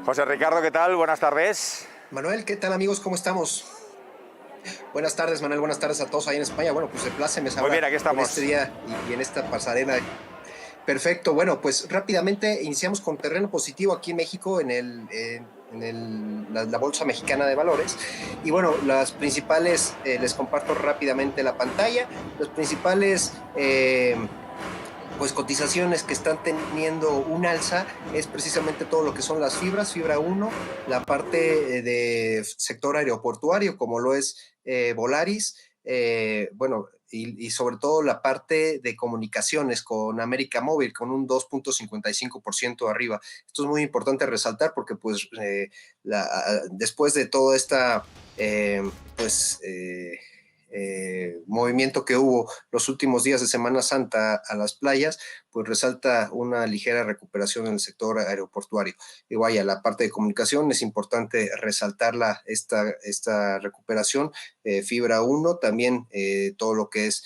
José Ricardo, ¿qué tal? Buenas tardes. Manuel, ¿qué tal amigos? ¿Cómo estamos? Buenas tardes, Manuel, buenas tardes a todos ahí en España. Bueno, pues de plácemes Muy ahora bien, aquí con este estamos. día y en esta pasarela. Perfecto, bueno, pues rápidamente iniciamos con terreno positivo aquí en México, la Bolsa Mexicana de Valores. Y bueno, las principales, les comparto rápidamente la pantalla, los principales pues cotizaciones que están teniendo un alza es precisamente todo lo que son las fibras, fibra uno, la parte de sector aeroportuario, como lo es Volaris, bueno, y sobre todo la parte de comunicaciones con América Móvil, con un 2.55% arriba. Esto es muy importante resaltar porque pues después de toda esta pues movimiento que hubo los últimos días de Semana Santa a las playas, pues resalta una ligera recuperación en el sector aeroportuario. Y vaya, la parte de comunicación es importante resaltarla, esta recuperación, fibra uno, también todo lo que es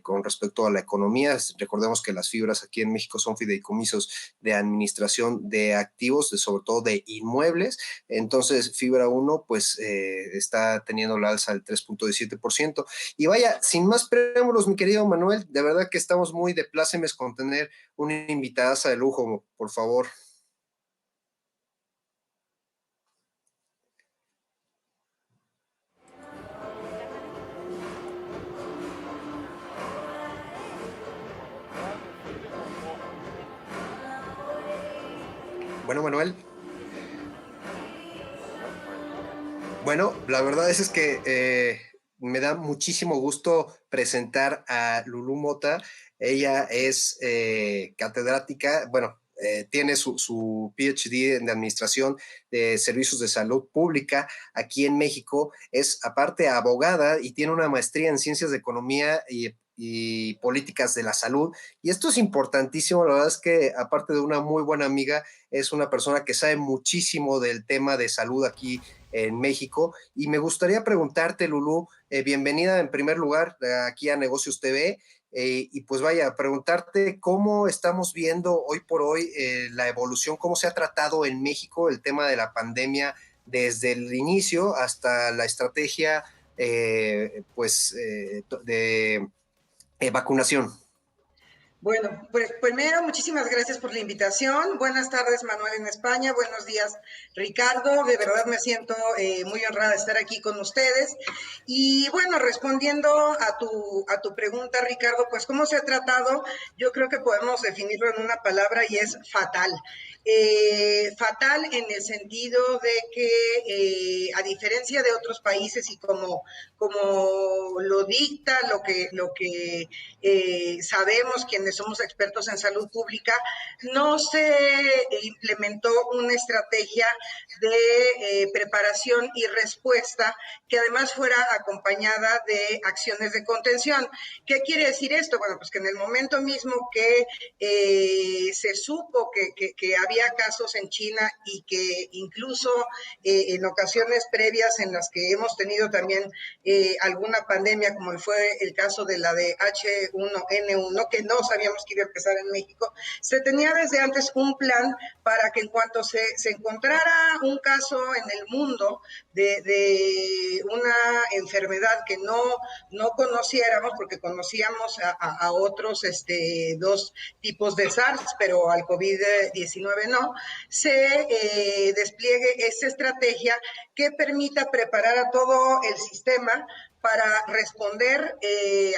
con respecto a la economía. Recordemos que las fibras aquí en México son fideicomisos de administración de activos, sobre todo de inmuebles. Entonces, fibra uno pues está teniendo la alza del 3.17%. Y vaya, sin más preámbulos, mi querido Manuel, de verdad que estamos muy de plácemes con tener una invitada de lujo, por favor. Bueno, Manuel. Bueno, la verdad es que me da muchísimo gusto presentar a Lulú Mota. Ella es catedrática, bueno, tiene su PhD en Administración de Servicios de Salud Pública aquí en México. Es aparte abogada y tiene una maestría en Ciencias de Economía y Políticas de la Salud. Y esto es importantísimo. La verdad es que aparte de una muy buena amiga, es una persona que sabe muchísimo del tema de salud aquí en México. Y me gustaría preguntarte, Lulú, bienvenida en primer lugar aquí a Negocios TV. Y pues vaya, preguntarte cómo estamos viendo hoy por hoy la evolución, cómo se ha tratado en México el tema de la pandemia desde el inicio hasta la estrategia pues de vacunación. Bueno, pues primero, muchísimas gracias por la invitación. Buenas tardes, Manuel en España. Buenos días, Ricardo. De verdad me siento muy honrada de estar aquí con ustedes. Y bueno, respondiendo a tu pregunta, Ricardo, pues cómo se ha tratado, yo creo que podemos definirlo en una palabra y es fatal. Fatal en el sentido de que, a diferencia de otros países y como lo dicta lo que sabemos quienes somos expertos en salud pública, no se implementó una estrategia de preparación y respuesta que además fuera acompañada de acciones de contención. ¿Qué quiere decir esto? Bueno, pues que en el momento mismo que se supo que había casos en China y que incluso en ocasiones previas en las que hemos tenido también alguna pandemia, como fue el caso de la de H1N1, que no sabíamos que iba a empezar en México, se tenía desde antes un plan para que en cuanto se encontrara un caso en el mundo de una enfermedad que no conociéramos, porque conocíamos a otros dos tipos de SARS, pero al COVID-19 no, se despliegue esa estrategia que permita preparar a todo el sistema para responder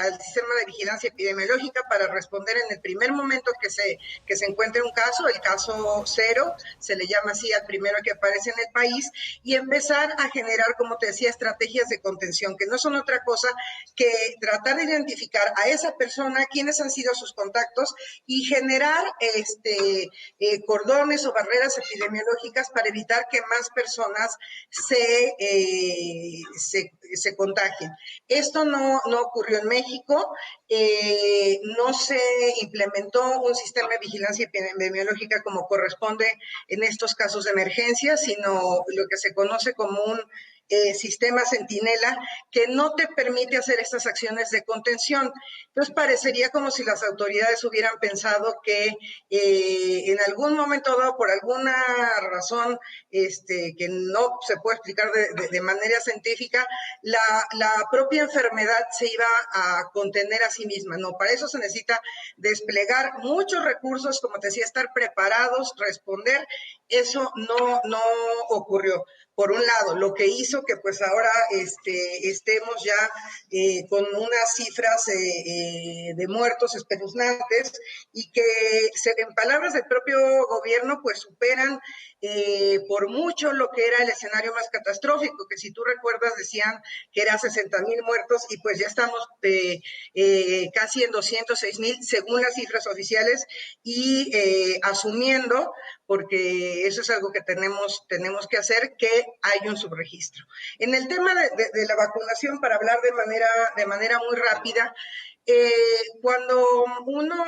al sistema de vigilancia epidemiológica, para responder en el primer momento que se encuentre un caso, el caso cero, se le llama así al primero que aparece en el país, y empezar a generar, como te decía, estrategias de contención, que no son otra cosa que tratar de identificar a esa persona, quiénes han sido sus contactos, y generar cordones o barreras epidemiológicas para evitar que más personas se contagien. Esto no ocurrió en México, no se implementó un sistema de vigilancia epidemiológica como corresponde en estos casos de emergencia, sino lo que se conoce como un sistema Centinela que no te permite hacer estas acciones de contención. Entonces parecería como si las autoridades hubieran pensado que en algún momento dado, por alguna razón que no se puede explicar de manera científica, la propia enfermedad se iba a contener a sí misma. No, para eso se necesita desplegar muchos recursos, como te decía, estar preparados, responder. Eso no ocurrió. Por un lado, lo que hizo que pues ahora estemos ya con unas cifras de muertos espeluznantes y que en palabras del propio gobierno pues superan por mucho lo que era el escenario más catastrófico, que si tú recuerdas decían que era 60,000 muertos y pues ya estamos casi en 206,000 según las cifras oficiales y asumiendo, porque eso es algo que tenemos que hacer, que hay un subregistro. En el tema de la vacunación, para hablar de manera muy rápida, cuando uno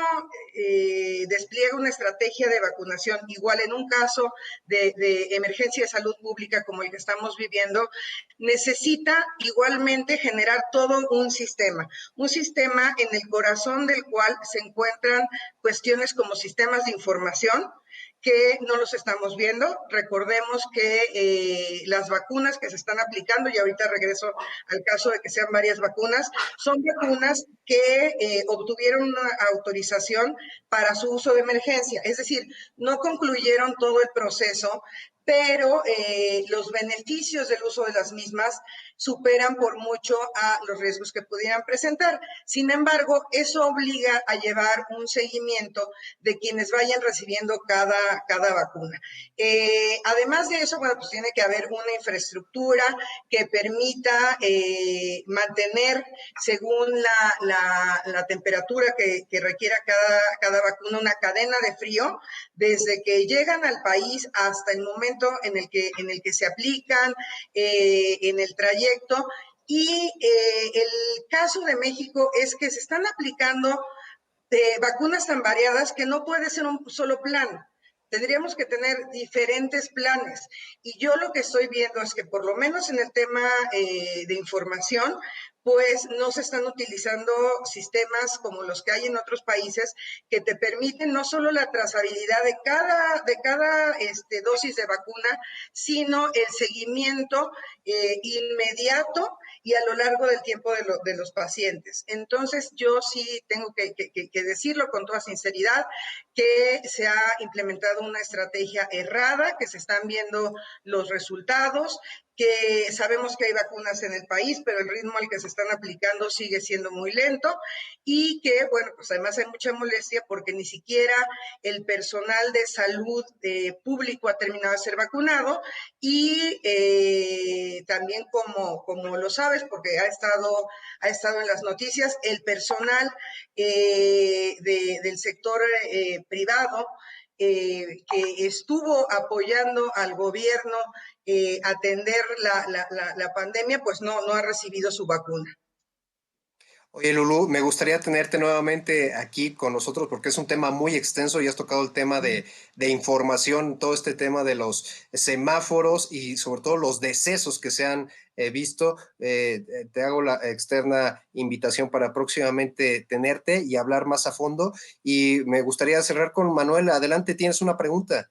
despliega una estrategia de vacunación, igual en un caso de emergencia de salud pública como el que estamos viviendo, necesita igualmente generar todo un sistema en el corazón del cual se encuentran cuestiones como sistemas de información, que no los estamos viendo. Recordemos que las vacunas que se están aplicando, y ahorita regreso al caso de que sean varias vacunas, son vacunas que obtuvieron una autorización para su uso de emergencia, es decir, no concluyeron todo el proceso, pero los beneficios del uso de las mismas superan por mucho a los riesgos que pudieran presentar. Sin embargo, eso obliga a llevar un seguimiento de quienes vayan recibiendo cada vacuna. Además de eso, bueno, pues tiene que haber una infraestructura que permita mantener, según la temperatura que requiera cada vacuna, una cadena de frío, desde que llegan al país hasta el momento en el que se aplican, en el trayecto. Y el caso de México es que se están aplicando vacunas tan variadas que no puede ser un solo plan. Tendríamos que tener diferentes planes. Y yo lo que estoy viendo es que por lo menos en el tema de información, pues no se están utilizando sistemas como los que hay en otros países que te permiten no solo la trazabilidad de cada dosis de vacuna, sino el seguimiento inmediato y a lo largo del tiempo de los pacientes. Entonces, yo sí tengo que decirlo con toda sinceridad, que se ha implementado una estrategia errada, que se están viendo los resultados, que sabemos que hay vacunas en el país, pero el ritmo al que se están aplicando sigue siendo muy lento y que, bueno, pues además hay mucha molestia porque ni siquiera el personal de salud público ha terminado de ser vacunado y también como lo sabes, porque ha estado en las noticias, el personal del sector privado que estuvo apoyando al gobierno atender la pandemia, pues no ha recibido su vacuna. Oye, Lulú, me gustaría tenerte nuevamente aquí con nosotros porque es un tema muy extenso y has tocado el tema de información, todo este tema de los semáforos y sobre todo los decesos que se han visto. Te hago la externa invitación para próximamente tenerte y hablar más a fondo. Y me gustaría cerrar con Manuel. Adelante, tienes una pregunta.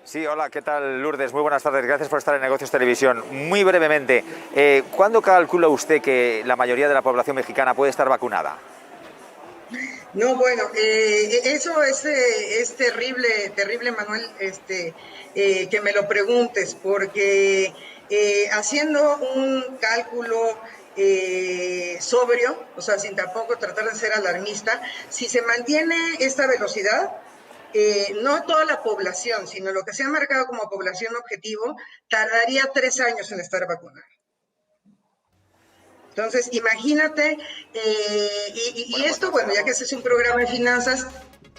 Sí, hola, ¿qué tal, Lourdes? Muy buenas tardes, gracias por estar en Negocios Televisión. Muy brevemente, ¿cuándo calcula usted que la mayoría de la población mexicana puede estar vacunada? No, bueno, eso es terrible, Manuel, que me lo preguntes, porque haciendo un cálculo sobrio, o sea, sin tampoco tratar de ser alarmista, si se mantiene esta velocidad, no toda la población, sino lo que se ha marcado como población objetivo, tardaría 3 años en estar vacunada. Entonces, imagínate, y esto, bueno, ya que este es un programa de finanzas,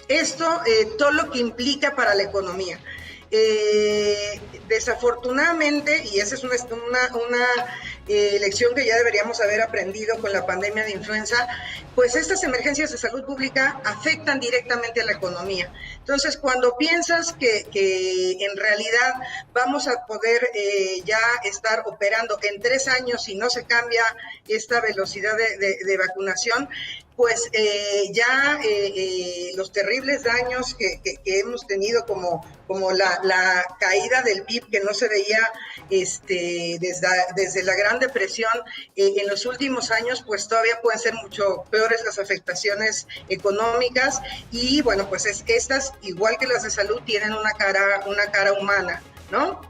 esto, todo lo que implica para la economía. Desafortunadamente, y esa es una lección que ya deberíamos haber aprendido con la pandemia de influenza, pues estas emergencias de salud pública afectan directamente a la economía. Entonces, cuando piensas que en realidad vamos a poder ya estar operando en 3 años si no se cambia esta velocidad de vacunación, pues los terribles daños que hemos tenido como la caída del PIB que no se veía desde la Gran Depresión en los últimos años, pues todavía pueden ser mucho peores las afectaciones económicas y bueno, pues estas, igual que las de salud, tienen una cara humana, ¿no?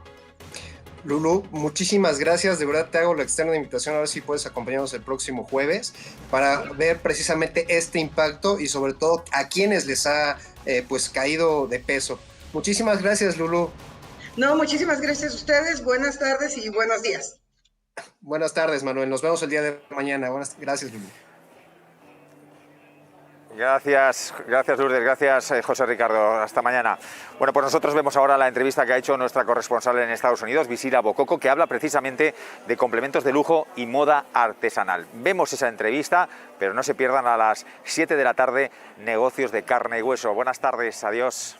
Lulú, muchísimas gracias, de verdad te hago la externa invitación a ver si puedes acompañarnos el próximo jueves para ver precisamente este impacto y sobre todo a quienes les ha pues caído de peso. Muchísimas gracias, Lulú. No, muchísimas gracias a ustedes, buenas tardes y buenos días. Buenas tardes, Manuel, nos vemos el día de mañana. Gracias, Lulú. Gracias Lourdes, gracias José Ricardo, hasta mañana. Bueno, pues nosotros vemos ahora la entrevista que ha hecho nuestra corresponsal en Estados Unidos, Visira Bococo, que habla precisamente de complementos de lujo y moda artesanal. Vemos esa entrevista, pero no se pierdan a las 7 de la tarde Negocios de Carne y Hueso. Buenas tardes, adiós.